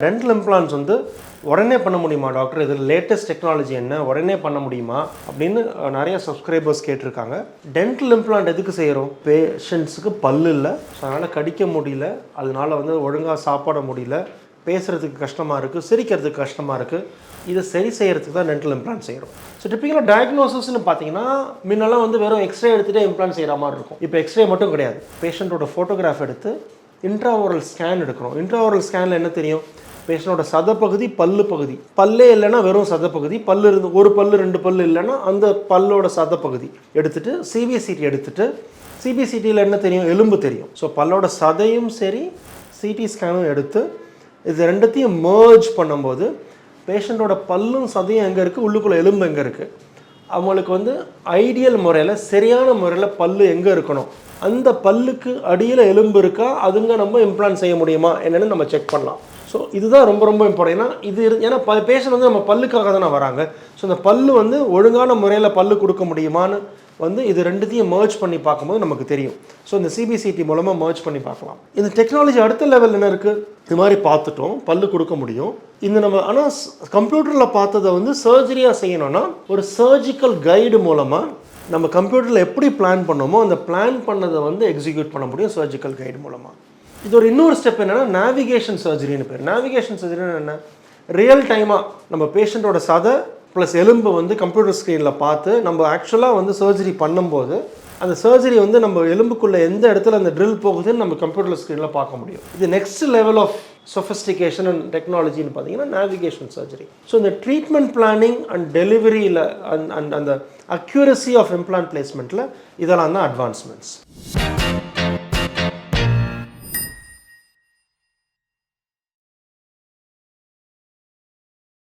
Dental implants வந்து உடனே பண்ண முடியுமா டாக்டர், இதில் லேட்டஸ்ட் டெக்னாலஜி என்ன, உடனே பண்ண முடியுமா அப்படின்னு நிறைய சப்ஸ்கிரைபர்ஸ் கேட்டிருக்காங்க. டென்டல் இம்ப்ளான்ட் எதுக்கு செய்கிறோம்? பேஷண்ட்ஸுக்கு பல்லு இல்லை, ஸோ அதனால் கடிக்க முடியல, அதனால வந்து ஒழுங்காக சாப்பிட முடியல, பேசுகிறதுக்கு கஷ்டமாக இருக்குது, சிரிக்கிறதுக்கு கஷ்டமாக இருக்குது. இதை சரி செய்கிறதுக்கு தான் டென்டல் இம்ப்ளான்ட் செய்கிறோம். ஸோ டிப்பிக்கலாக டயக்னோசிஸ்ன்னு பார்த்தீங்கன்னா முன்னெல்லாம் வந்து வெறும் எக்ஸ்ரே எடுத்துகிட்டே இம்ப்ளான்ட் செய்கிற மாதிரி இருக்கும். இப்போ எக்ஸ்ரே மட்டும் கிடையாது, பேஷண்ட்டோட ஃபோட்டோகிராஃப் எடுத்து இன்ட்ராஓரல் ஸ்கேன் எடுக்கிறோம். இன்ட்ராஓரல் ஸ்கேனில் என்ன தெரியும்? பேஷண்டோட சதப்பகுதி, பல்லு பகுதி, பல்லே இல்லைன்னா வெறும் சதப்பகுதி, பல்லு இருந்து ஒரு பல்லு 2 பல்லு இல்லைன்னா அந்த பல்லோட சதப்பகுதி எடுத்துகிட்டு சிபிசிடி எடுத்துகிட்டு, சிபிசிடியில் என்ன தெரியும்? எலும்பு தெரியும். ஸோ பல்லோட சதையும் சரி சிடி ஸ்கேனும் எடுத்து இது ரெண்டுத்தையும் மர்ஜ் பண்ணும்போது பேஷண்ட்டோட பல்லும் சதையும் எங்கே இருக்குது, உள்ளுக்குள்ளே எலும்பு எங்கே இருக்குது, அவங்களுக்கு வந்து ஐடியல் முறையில் சரியான முறையில் பல்லு எங்கே இருக்கணும், அந்த பல்லுக்கு அடியில் எலும்பு இருக்கா, அதுங்க நம்ம இம்ப்ளான்ட் செய்ய முடியுமா என்னென்னு நம்ம செக் பண்ணலாம். ஸோ இதுதான் ரொம்ப ரொம்ப இம்பார்ட்டன். ஏன்னா பேஷண்ட் வந்து நம்ம பல்லுக்காக தானே வராங்க. ஸோ அந்த பல்லு வந்து ஒழுங்கான முறையில் பல்லு கொடுக்க முடியுமான்னு வந்து இது ரெண்டுத்தையும் மர்ஜ் பண்ணி பார்க்கும்போது நமக்கு தெரியும். ஸோ இந்த சிபிசிடி மூலமாக மர்ஜ் பண்ணி பார்க்கலாம். இந்த டெக்னாலஜி அடுத்த லெவல் என்ன இருக்குது? இது மாதிரி பார்த்துட்டோம், பல்லு கொடுக்க முடியும். இந்த நம்ம ஆனால் கம்ப்யூட்டரில் பார்த்ததை வந்து சர்ஜரியாக செய்யணும்னா ஒரு சர்ஜிக்கல் கைடு மூலமாக நம்ம கம்ப்யூட்டரில் எப்படி பிளான் பண்ணோமோ அந்த பிளான் பண்ணதை வந்து எக்ஸிக்யூட் பண்ண முடியும் சர்ஜிக்கல் கைடு மூலமாக. இது ஒரு இன்னொரு ஸ்டெப் என்னென்னா நேவிகேஷன் சர்ஜரின்னு பேர். நேவிகேஷன் சர்ஜரின்னு என்ன? ரியல் டைமாக நம்ம பேஷண்ட்டோட சதை ப்ளஸ் எலும்பு வந்து கம்ப்யூட்டர் ஸ்க்ரீனில் பார்த்து நம்ம ஆக்சுவலாக வந்து சர்ஜரி பண்ணும்போது அந்த சர்ஜரி வந்து நம்ம எலும்புக்குள்ளே எந்த இடத்துல அந்த ட்ரில் போகுதுன்னு நம்ம கம்ப்யூட்டர் ஸ்க்ரீனில் பார்க்க முடியும். இது next level of sophistication and டெக்னாலஜின்னு பார்த்தீங்கன்னா நேவிகேஷன் சர்ஜரி. ஸோ இந்த ட்ரீட்மெண்ட் பிளானிங் அண்ட் டெலிவரியில் அந்த அக்யூரசி ஆஃப் இம்ப்ளான்ட் பிளேஸ்மெண்ட்டில் இதெல்லாம் தான் அட்வான்ஸ்மெண்ட்ஸ்.